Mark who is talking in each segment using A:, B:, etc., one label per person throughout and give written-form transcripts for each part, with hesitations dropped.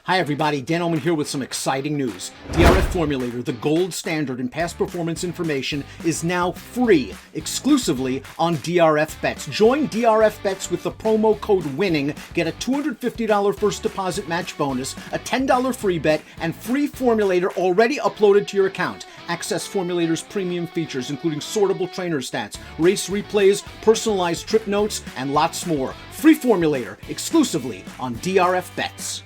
A: Hi everybody, Dan Oman here with some exciting news. DRF Formulator, the gold standard in past performance information, is now free, exclusively on DRF Bets. Join DRF Bets with the promo code WINNING, get a $250 first deposit match bonus, a $10 free bet, and free Formulator already uploaded to your account. Access Formulator's premium features, including sortable trainer stats, race replays, personalized trip notes, and lots more. Free Formulator, exclusively on DRF Bets.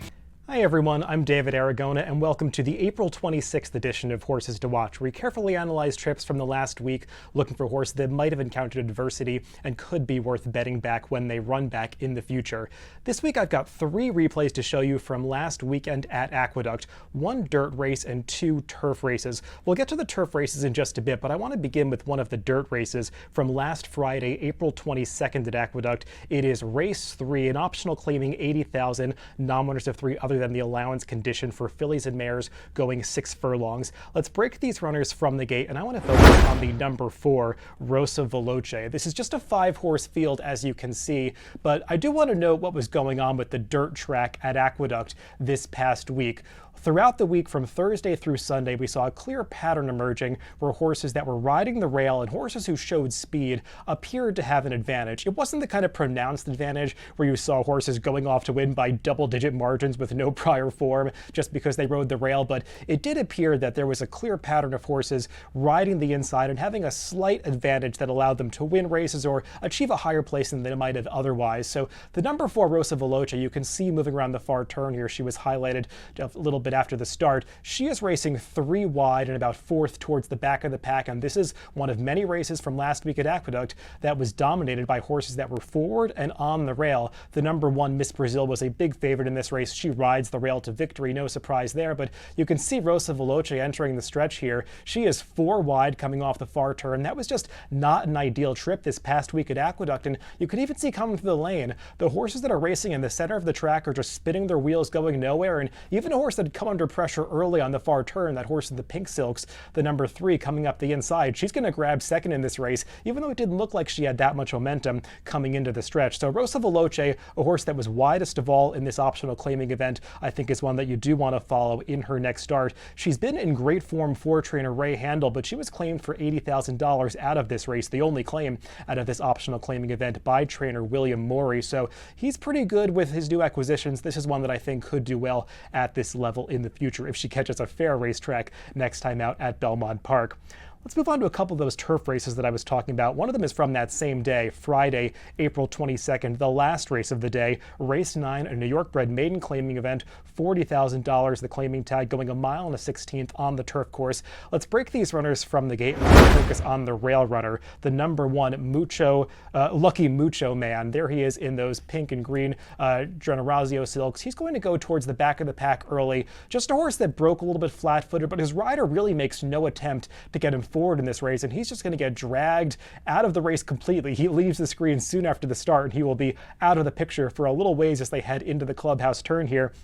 B: Hi everyone, I'm David Aragona, and welcome to the April 26th edition of Horses to Watch, where we carefully analyze trips from the last week, looking for horses that might have encountered adversity and could be worth betting back when they run back in the future. This week I've got 3 replays to show you from last weekend at Aqueduct, 1 dirt race and 2 turf races. We'll get to the turf races in just a bit, but I want to begin with one of the dirt races from last Friday, April 22nd at Aqueduct. It is race 3, an optional claiming 80,000, non-winners of 3 other than the allowance condition for fillies and mares going 6 furlongs. Let's break these runners from the gate, and I want to focus on the number 4, Rosa Veloce. This is just a 5-horse field, as you can see, but I do want to note what was going on with the dirt track at Aqueduct this past week. Throughout the week, from Thursday through Sunday, we saw a clear pattern emerging where horses that were riding the rail and horses who showed speed appeared to have an advantage. It wasn't the kind of pronounced advantage where you saw horses going off to win by double-digit margins with no prior form just because they rode the rail, but it did appear that there was a clear pattern of horses riding the inside and having a slight advantage that allowed them to win races or achieve a higher place than they might have otherwise. So the number 4, Rosa Veloce, you can see moving around the far turn here. She was highlighted a little bit after the start. She is racing 3 wide and about 4th towards the back of the pack, and this is one of many races from last week at Aqueduct that was dominated by horses that were forward and on the rail. The number 1, Miss Brazil, was a big favorite in this race. She rides the rail to victory, no surprise there, but you can see Rosa Veloce entering the stretch here. She is 4 wide coming off the far turn. That was just not an ideal trip this past week at Aqueduct, and you can even see coming through the lane, the horses that are racing in the center of the track are just spinning their wheels going nowhere, and even a horse that had come under pressure early on the far turn, that horse in the pink silks, the number 3 coming up the inside, she's going to grab second in this race, even though it didn't look like she had that much momentum coming into the stretch. So Rosa Veloce, a horse that was widest of all in this optional claiming event, I think is one that you do want to follow in her next start. She's been in great form for trainer Ray Handel, but she was claimed for $80,000 out of this race, the only claim out of this optional claiming event by trainer William Morey. So he's pretty good with his new acquisitions. This is one that I think could do well at this level in the future if she catches a fair racetrack next time out at Belmont Park. Let's move on to a couple of those turf races that I was talking about. One of them is from that same day, Friday, April 22nd, the last race of the day, race 9, a New York bred maiden claiming event, $40,000, the claiming tag going 1 mile and a 16th on the turf course. Let's break these runners from the gate and focus on the rail runner, the number 1, Lucky Mucho Man. There he is in those pink and green Generazio silks. He's going to go towards the back of the pack early. Just a horse that broke a little bit flat-footed, but his rider really makes no attempt to get him forward in this race, and he's just going to get dragged out of the race completely. He leaves the screen soon after the start, and he will be out of the picture for a little ways as they head into the clubhouse turn here.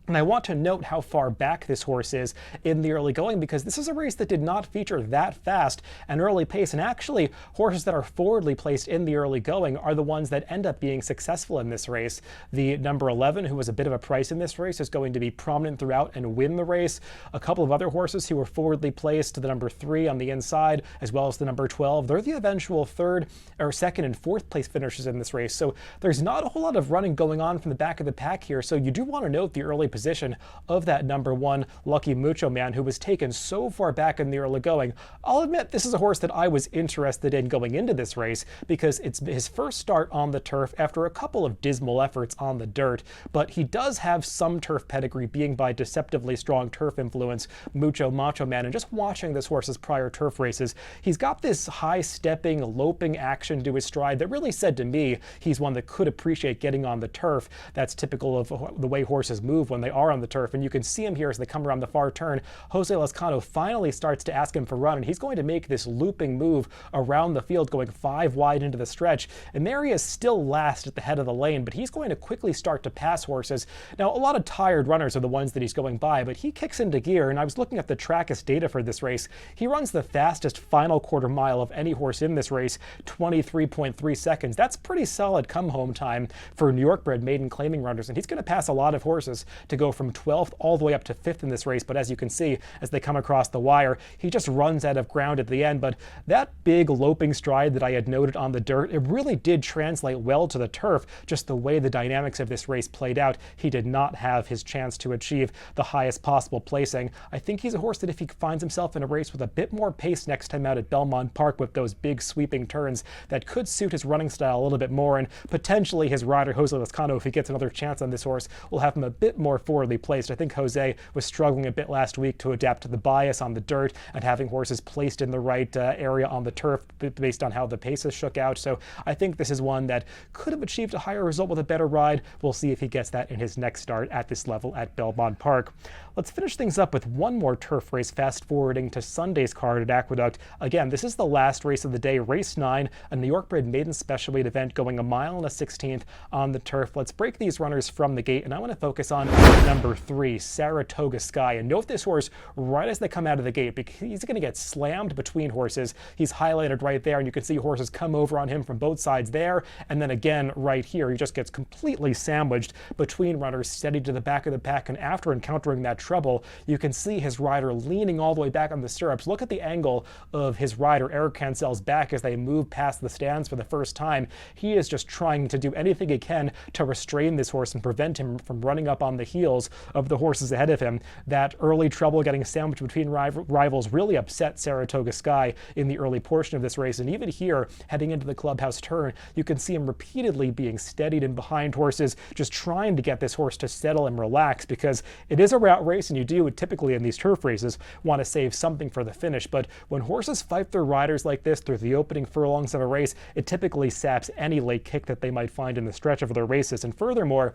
B: And I want to note how far back this horse is in the early going, because this is a race that did not feature that fast an early pace. And actually, horses that are forwardly placed in the early going are the ones that end up being successful in this race. The number 11, who was a bit of a price in this race, is going to be prominent throughout and win the race. A couple of other horses who were forwardly placed, the number 3 on the inside, as well as the number 12, they're the eventual 3rd or 2nd and 4th place finishers in this race. So there's not a whole lot of running going on from the back of the pack here. So you do want to note the early position of that number 1, Lucky Mucho Man, who was taken so far back in the early going. I'll admit this is a horse that I was interested in going into this race because it's his first start on the turf after a couple of dismal efforts on the dirt, but he does have some turf pedigree, being by deceptively strong turf influence, Mucho Macho Man. And just watching this horse's prior turf races, he's got this high-stepping, loping action to his stride that really said to me he's one that could appreciate getting on the turf. That's typical of the way horses move when they are on the turf, and you can see him here as they come around the far turn. Jose Lascano finally starts to ask him for run, and he's going to make this looping move around the field, going 5 wide into the stretch, and there he is still last at the head of the lane, but he's going to quickly start to pass horses. Now, a lot of tired runners are the ones that he's going by, but he kicks into gear, and I was looking at the Trackist data for this race. He runs the fastest final quarter mile of any horse in this race, 23.3 seconds. That's pretty solid come-home time for New York bred maiden claiming runners, and he's going to pass a lot of horses to go from 12th all the way up to 5th in this race, but as you can see, as they come across the wire, he just runs out of ground at the end. But that big loping stride that I had noted on the dirt, it really did translate well to the turf. Just the way the dynamics of this race played out, he did not have his chance to achieve the highest possible placing. I think he's a horse that if he finds himself in a race with a bit more pace next time out at Belmont Park with those big sweeping turns, that could suit his running style a little bit more, and potentially his rider Jose Lezcano, if he gets another chance on this horse, will have him a bit more forwardly placed. I think Jose was struggling a bit last week to adapt to the bias on the dirt and having horses placed in the right area on the turf based on how the paces shook out. So I think this is one that could have achieved a higher result with a better ride. We'll see if he gets that in his next start at this level at Belmont Park. Let's finish things up with one more turf race, fast forwarding to Sunday's card at Aqueduct. Again, this is the last race of the day, race 9, a New York bred maiden special weight event going 1 1/16 miles on the turf. Let's break these runners from the gate, and I want to focus on number 3, Saratoga Sky. And note this horse right as they come out of the gate, because he's going to get slammed between horses. He's highlighted right there, and you can see horses come over on him from both sides there, and then again right here. He just gets completely sandwiched between runners, steadied to the back of the pack, and after encountering that trouble, you can see his rider leaning all the way back on the stirrups. Look at the angle of his rider, Eric Cancel's back, as they move past the stands for the first time. He is just trying to do anything he can to restrain this horse and prevent him from running up on the heels of the horses ahead of him. That early trouble getting sandwiched between rivals really upset Saratoga Sky in the early portion of this race, and even here, heading into the clubhouse turn, you can see him repeatedly being steadied in behind horses, just trying to get this horse to settle and relax, because it is a route race, and you do typically in these turf races want to save something for the finish. But when horses fight their riders like this through the opening furlongs of a race, it typically saps any late kick that they might find in the stretch of their races. And furthermore,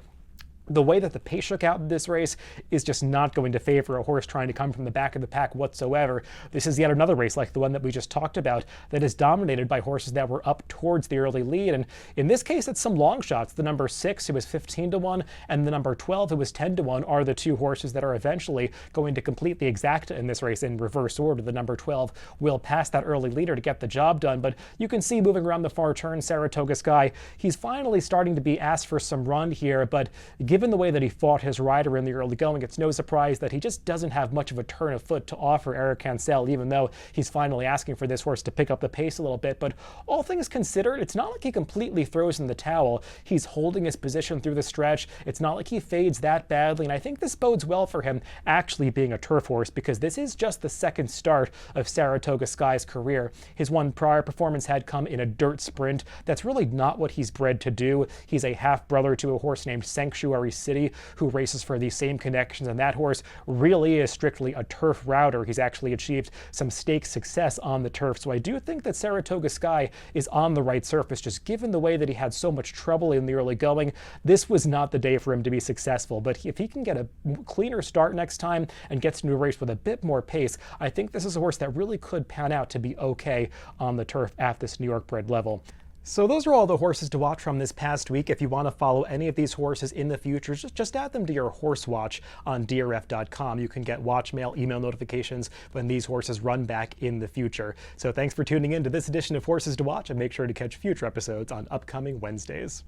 B: the way that the pace shook out in this race is just not going to favor a horse trying to come from the back of the pack whatsoever. This is yet another race like the one that we just talked about that is dominated by horses that were up towards the early lead. And in this case, it's some long shots. The number 6, who was 15-1, and the number 12, who was 10-1, are the two horses that are eventually going to complete the exacta in this race in reverse order. The number 12 will pass that early leader to get the job done. But you can see moving around the far turn, Saratoga Sky, he's finally starting to be asked for some run here, but given the way that he fought his rider in the early going, it's no surprise that he just doesn't have much of a turn of foot to offer Eric Cancel, even though he's finally asking for this horse to pick up the pace a little bit. But all things considered, it's not like he completely throws in the towel. He's holding his position through the stretch. It's not like he fades that badly, and I think this bodes well for him actually being a turf horse, because this is just the second start of Saratoga Sky's career. His one prior performance had come in a dirt sprint. That's really not what he's bred to do. He's a half-brother to a horse named Sanctuary City, who races for these same connections, and that horse really is strictly a turf router. He's actually achieved some stakes success on the turf, so I do think that Saratoga Sky is on the right surface. Just given the way that he had so much trouble in the early going, this was not the day for him to be successful. But if he can get a cleaner start next time and gets into a race with a bit more pace, I think this is a horse that really could pan out to be okay on the turf at this New York bred level. So those are all the horses to watch from this past week. If you want to follow any of these horses in the future, just add them to your horse watch on DRF.com. You can get watch mail, email notifications when these horses run back in the future. So thanks for tuning in to this edition of Horses to Watch, and make sure to catch future episodes on upcoming Wednesdays.